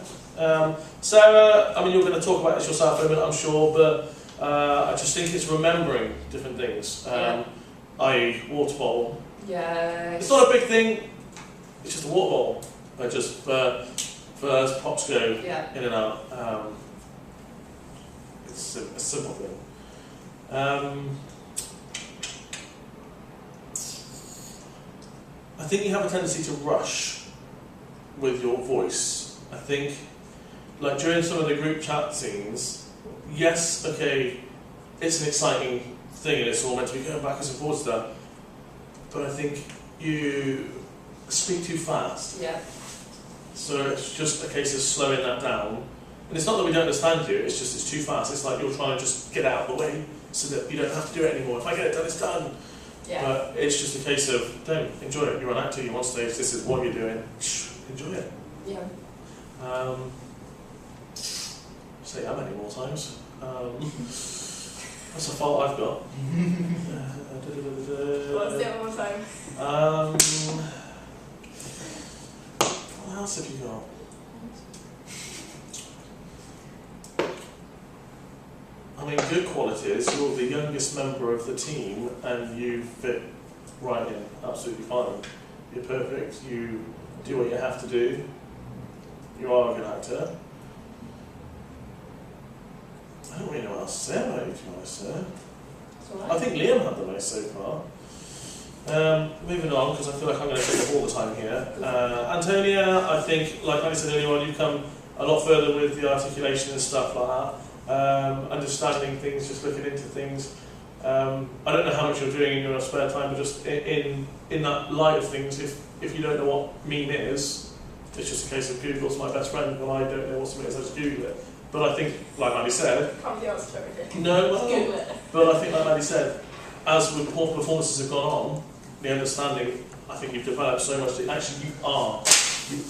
Sarah, I mean, you're going to talk about this yourself in a minute, I'm sure, but I just think it's remembering different things. I.e., water bottle. Yeah. It's not a big thing. It's just a water bottle. But just for as pops go in and out. It's a simple thing. I think you have a tendency to rush with your voice. I think, like during some of the group chat scenes, yes, okay, it's an exciting thing and it's all meant to be going backwards and forwards stuff, but I think you speak too fast. Yeah. So it's just a case of slowing that down. And it's not that we don't understand you, it's just it's too fast. It's like you're trying to just get out of the way so that you don't have to do it anymore. If I get it done, it's done. Yeah. But it's just a case of, don't enjoy it. You're an actor, you're on stage, this is what you're doing. Enjoy it. Yeah. Say that many more times. That's a fault I've got. What's the other one time? What else have you got? I mean, good qualities. You're the youngest member of the team, and you fit right in. Absolutely fine. You're perfect. You do what you have to do. You are a good actor. I don't really know what else to say about you, to be honest, sir. I think Liam had the most so far. Moving on, because I feel like I'm going to take up all the time here. Antonia, I think, like I said earlier on, you've come a lot further with the articulation and stuff like that. Understanding things, just looking into things. I don't know how much you're doing in your spare time, but just in that light of things, if you don't know what meme is, it's just a case of Google's my best friend, and I don't know what something is, I just Google it. But I think, like Maddie said... Can't be the answer to everything. No, well, Google it. but I think, like Maddie said, as performances have gone on, the understanding, I think you've developed so much. Actually, you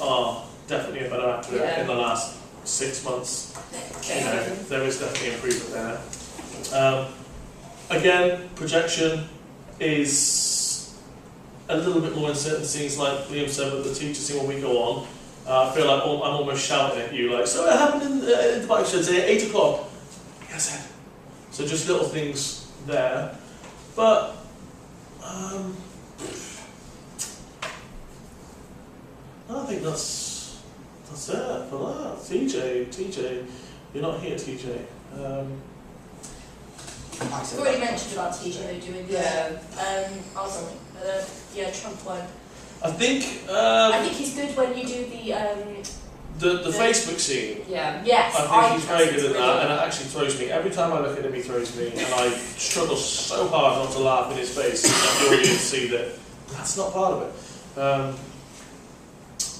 are definitely a better actor in the last 6 months. You know, there is definitely improvement there. Again, projection is a little bit more in certain scenes, like Liam said with the teacher scene when we go on. I feel like I'm almost shouting at you, like, so it happened in the bike shed today at 8 o'clock. Yes, sir. So just little things there. But, I think that's it for that. TJ, you're not here, TJ. I've already mentioned about TJ though doing Trump one. I think he's good when you do the Facebook scene. Yeah. Yes. I think he's very good at that, and it actually throws me. Every time I look at him, he throws me, and I struggle so hard not to laugh in his face, and the audience see that that's not part of it.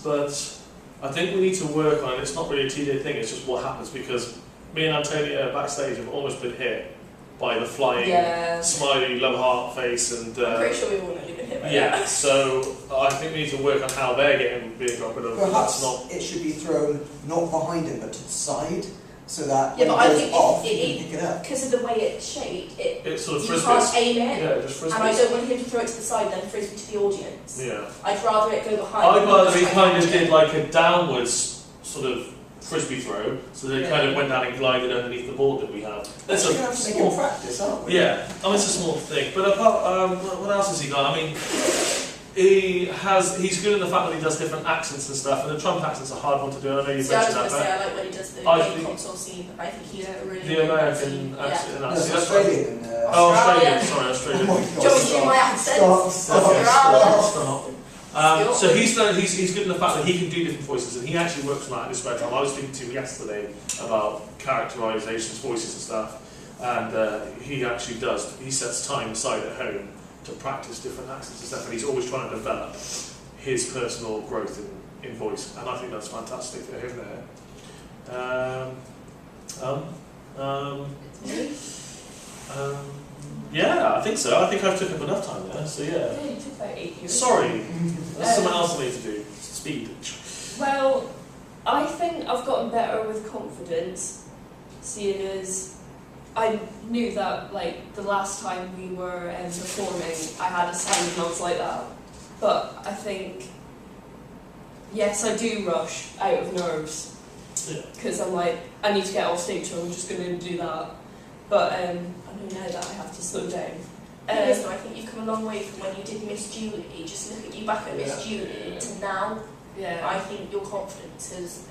But I think we need to work on it. It's not really a TJ thing, it's just what happens, because me and Antonia backstage have almost been hit by the flying, smiley, love heart face, and I'm pretty sure we've all nearly been hit by that. So I think we need to work on how they're being got rid of. Perhaps it should be thrown not behind him, but to the side, so that but when I it goes think off, you can pick it up. because of the way it's shaped, it's sort of you frisbees. can't aim it. Yeah, just frisbees. And I don't want him to throw it to the side, then frisbee to the audience. Yeah. I'd rather it go behind. I'd rather he kind of did like a downwards sort of frisbee throw, so they kind of went down and glided underneath the board that we have. That's We're going to have to make it practice, aren't we? Yeah, I mean, it's a small thing. But apart, what else has he got? I mean, he's good in the fact that he does different accents and stuff, and the Trump accent's a hard one to do. I know you mentioned I was that. going to say, I like when he does the game console scene, but I think he's a really the American accent. No, it's Australian. Australian. Oh my God. Do you want me to do my accent? Stop. So he's good in the fact that he can do different voices, and he actually works on that in his spare time. I was speaking to him yesterday about characterizations, voices and stuff, and he actually does. He sets time aside at home to practice different accents and stuff, and he's always trying to develop his personal growth in voice, and I think that's fantastic for him there. Yeah, I think so. I think I've took up enough time there, so yeah. Yeah, you took about 8 years. Sorry, that's someone else I need to do. Speed. Well, I think I've gotten better with confidence, seeing as I knew that, like, the last time we were performing, I had a sound and I was like that. But I think, yes, I do rush out of nerves. Because I'm like, I need to get off stage, so I'm just going to do that. But I know now that I have to slow down. I think you've come a long way from when you did Miss Julie. Just look at you back at Miss Julie to now. Yeah. I think your confidence is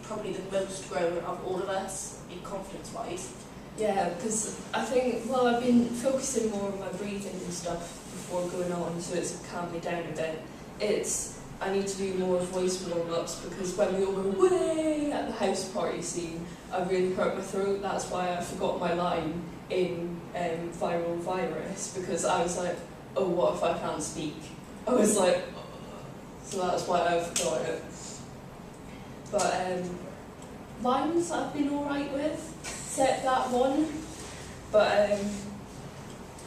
probably the most grown of all of us, confidence-wise. Yeah, because I think, well, I've been focusing more on my breathing and stuff before going on, so it's calmed me down a bit. I need to do more voice warm-ups, because when we all go way at the house party scene, I really hurt my throat. That's why I forgot my line in Viral Virus, because I was like, oh, what if I can't speak? I was like, so that's why I forgot it. But lines I've been alright with, except that one. But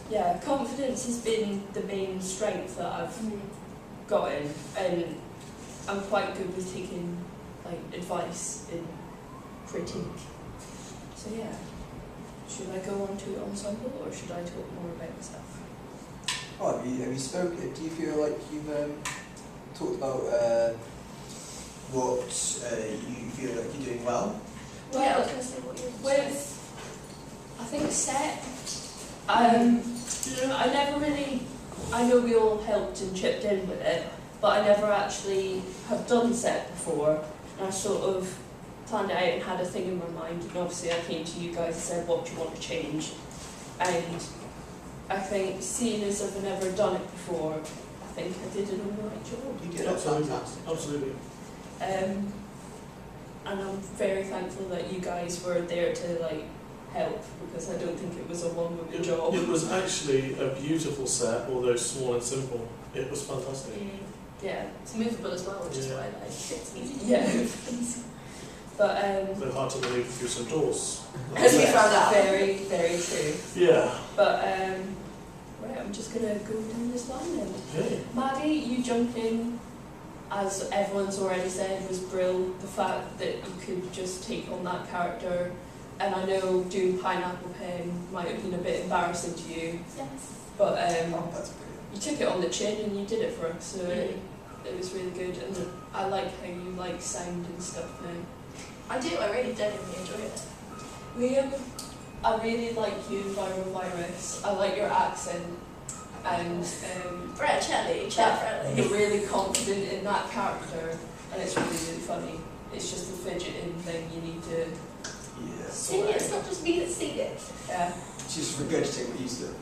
yeah, confidence has been the main strength that I've gotten, and I'm quite good with taking like advice in critique. So yeah, should I go on to ensemble, or should I talk more about myself? Oh, have you spoken? Do you feel like you've talked about what you feel like you're doing well? Well, Yeah, I was going to say what you're with, I think set, I never really, I know we all helped and chipped in with it, but I never actually have done set before, and I sort of planned it out and had a thing in my mind, and obviously I came to you guys and said, what do you want to change? And I think, seeing as I've never done it before, I think I did an alright job. You did a fantastic. Absolutely. And I'm very thankful that you guys were there to like help, because I don't think it was a one-woman job. It was actually a beautiful set, although small and simple. It was fantastic. Yeah. It's movable as well, which is Yeah. what I like. It's easy to Yeah. move. But They're hard to maneuver through some doors. As we found out. very, very true. Yeah. But right, I'm just gonna go down this line then. Okay. Maddie, you jumped in, as everyone's already said, was brilliant. The fact that you could just take on that character, and I know doing Pineapple Pen might have been a bit embarrassing to you, Yes. but Oh, that's brilliant. you took it on the chin and you did it for us, so it was really good. And I like how you like sound and stuff now. I do, I really genuinely enjoy it. I really like you in Viral Virus. I like your accent, and Brett Shelley, that you're really confident in that character, and it's really, really funny. It's just the fidgeting thing you need to Yeah. sing it, it's not just me that's sing it. yeah, Just regurgitate what you said.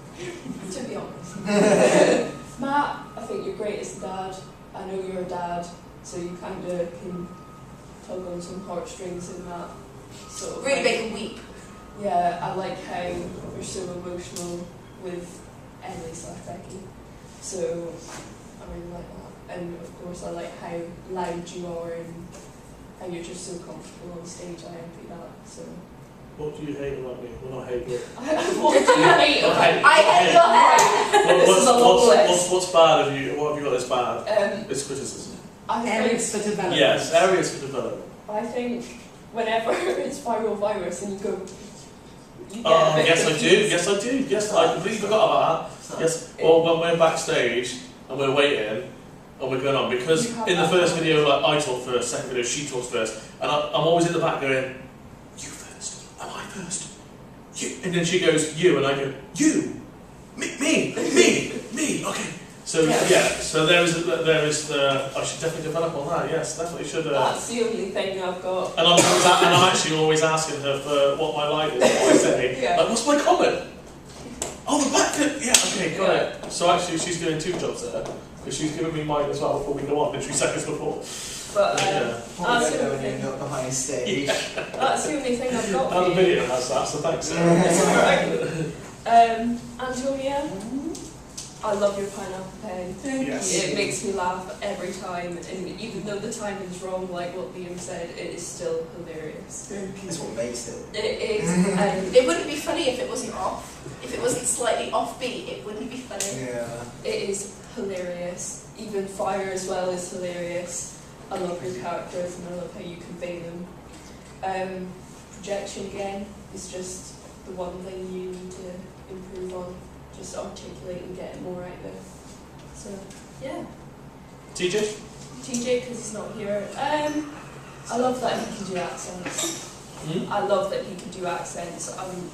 to be honest. Matt, I think you're great as a dad. I know you're a dad, so you kind of can tug on some heartstrings in that sort of Really way. make them weep. Yeah, I like how you're so emotional with Emily/Becky. So I really like that. And of course I like how loud you are and how you're just so comfortable on stage. I envy that. So What do you hate about me? Well, not hate, but... what do you hate about me? I hate your hair! This is a long list. What's bad of you? What have you got that's bad? It's criticism. I think, Areas for development. Yes, areas for development. I think whenever it's Viral Virus and you go, you get a Oh, bit yes I do, confused. yes I do, yes, I completely forgot about that. Yes, well, when we're backstage and we're waiting and we're going on, because You have in the that first one. video, like, I talk first, second video, she talks first, and I'm always in the back going, you first, am I first? You, and then she goes, you, and I go, you, me, okay. So yeah, so there is the, I should definitely develop on that, yes, definitely should. That's the only thing I've got. And I'm actually always asking her for what my line is, what I say. Yeah. Like, what's my comment? Oh, the back bit. Yeah, okay, got it. So actually, she's doing 2 jobs there, because she's given me mine as well before we go on, literally seconds before. But Yeah. Probably That's don't the know only when thing. you're not behind stage. That's the only thing I've got And the for you. video has that, so thanks. Antonia, I love your Pineapple Pen. Yes. It makes me laugh every time, and even though the timing's wrong, like what Liam said, it is still hilarious. That's what makes it. It is, and It wouldn't be funny if it wasn't off. If it wasn't slightly offbeat, it wouldn't be funny. Yeah. it is hilarious. Even Fire as well is hilarious. I love your characters and I love how you convey them. Projection again is just the one thing you need to improve on. Just articulate and get it more out there. So, yeah. TJ? TJ, because he's not here. I love that he can do accents. Hmm? I love that he can do accents. I'm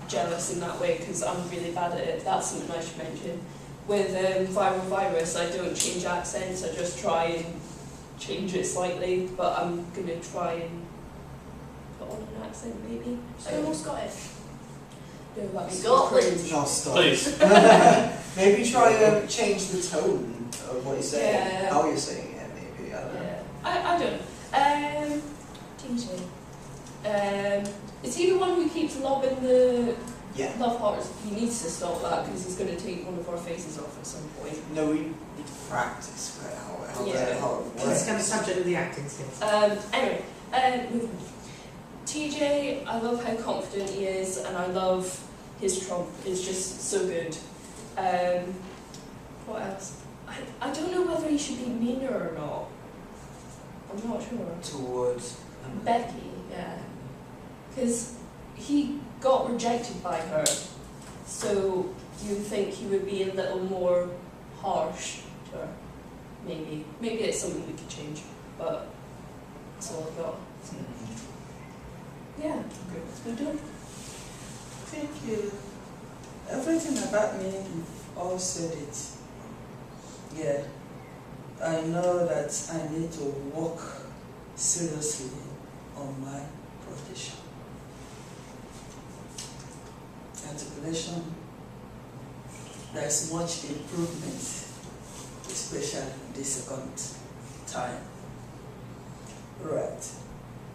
jealous in that way because I'm really bad at it. That's something I should mention. With Viral Virus, I don't change accents. I just try and change it slightly. But I'm going to try and put on an accent maybe. So more Scottish. No, that makes me Scotland. cringe. No, stop. Please. Maybe try to change the tone of what you're saying, Yeah. how you're saying it, maybe. I don't know. Yeah. I don't know. TJ. Is he the one who keeps lobbing the Yeah. love hearts? He needs to stop that because he's going to take one of our faces off at some point. No, we need to practice how Yeah. it It's works. kind of subject of the acting skills. Anyway, moving on. TJ, I love how confident he is, and I love his trump. It's just so good. What else? I don't know whether he should be meaner or not. I'm not sure. Towards Becky, yeah. Because he got rejected by her, so you'd think he would be a little more harsh to her. Maybe. Maybe it's something we could change, but that's all I've got. Yeah, Okay. it's been done. Thank you. Everything about me, you've all said it. Yeah. I know that I need to work seriously on my articulation, there is much improvement, especially the second time. Right.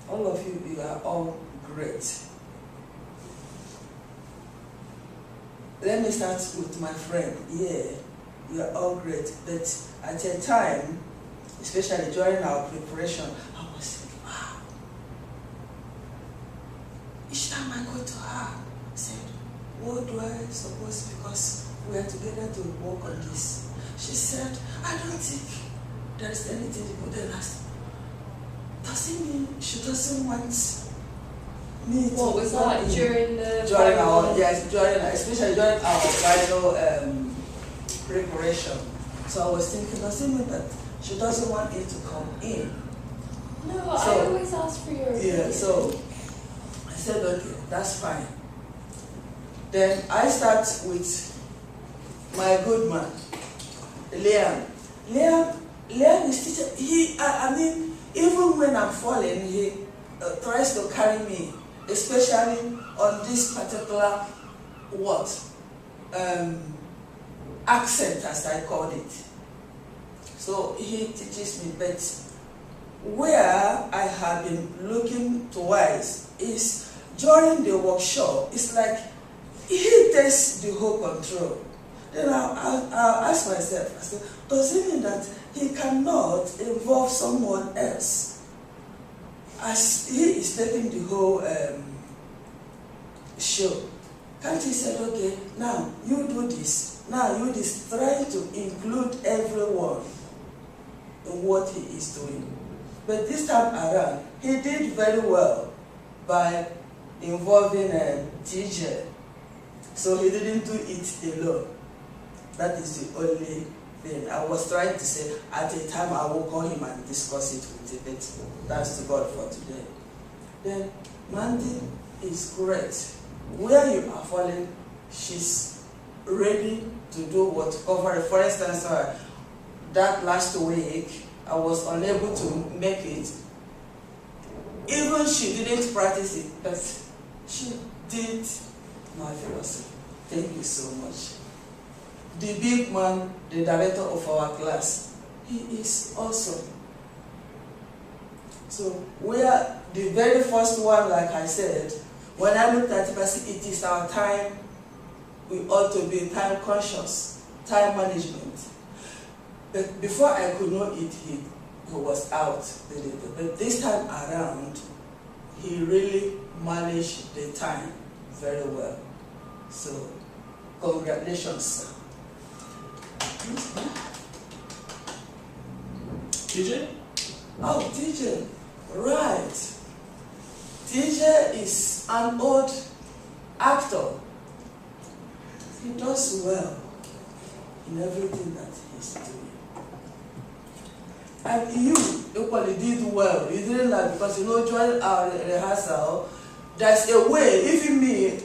All of you, you are all great. Let me start with my friend. Yeah, you are all great. But at a time, especially during our preparation, I was thinking, wow. Each time I go to her, I said, what do I suppose, because we are together to work on this. She said, I don't think there is anything to put in us. Does it mean she doesn't want me to? What was that during the during our especially during our final preparation. So I was thinking, does it mean that she doesn't want it to come in? No, So, I always ask for your opinion. yeah, so I said, okay, that's fine. Then I start with my good man, Liam. Liam is teacher. I mean, even when I'm falling, he tries to carry me, especially on this particular accent, as I called it. So he teaches me, but where I have been looking twice is during the workshop. It's like he takes the whole control. Then I'll ask myself, I say, does it mean that he cannot involve someone else? As he is taking the whole show. Can't he say, okay, now you do this, now you this, trying to include everyone in what he is doing. But this time around, he did very well by involving TJ. So he didn't do it alone. That is the only thing. I was trying to say, at a time I will call him and discuss it with him, but thanks to God for today. Then Mandy is great. Where you are falling, she's ready to do what cover it. For instance, that last week, I was unable to make it. Even she didn't practice it, but she did marvelously. Thank you so much. The big man, the director of our class, he is awesome. So we are the very first one, like I said, when I looked at it, I said, it is our time. We ought to be time conscious, time management. But before I could know it, he was out. But this time around, he really managed the time very well. So, congratulations, sir. TJ? Oh, TJ, right. TJ is an old actor. He does well in everything that he's doing. And you equally did well. You didn't like, because during our rehearsal, there's a way, even me,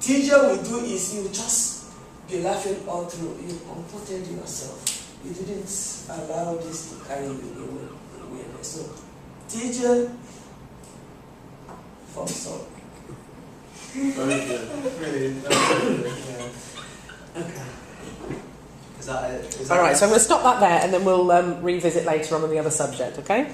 TJ will do is you just be laughing all through. You comforted yourself. You didn't allow this to carry you away. So, TJ, thumbs up. Very good. Really, yeah. Okay. Is that All right, so I'm going to stop that there and then we'll revisit later on the other subject, okay?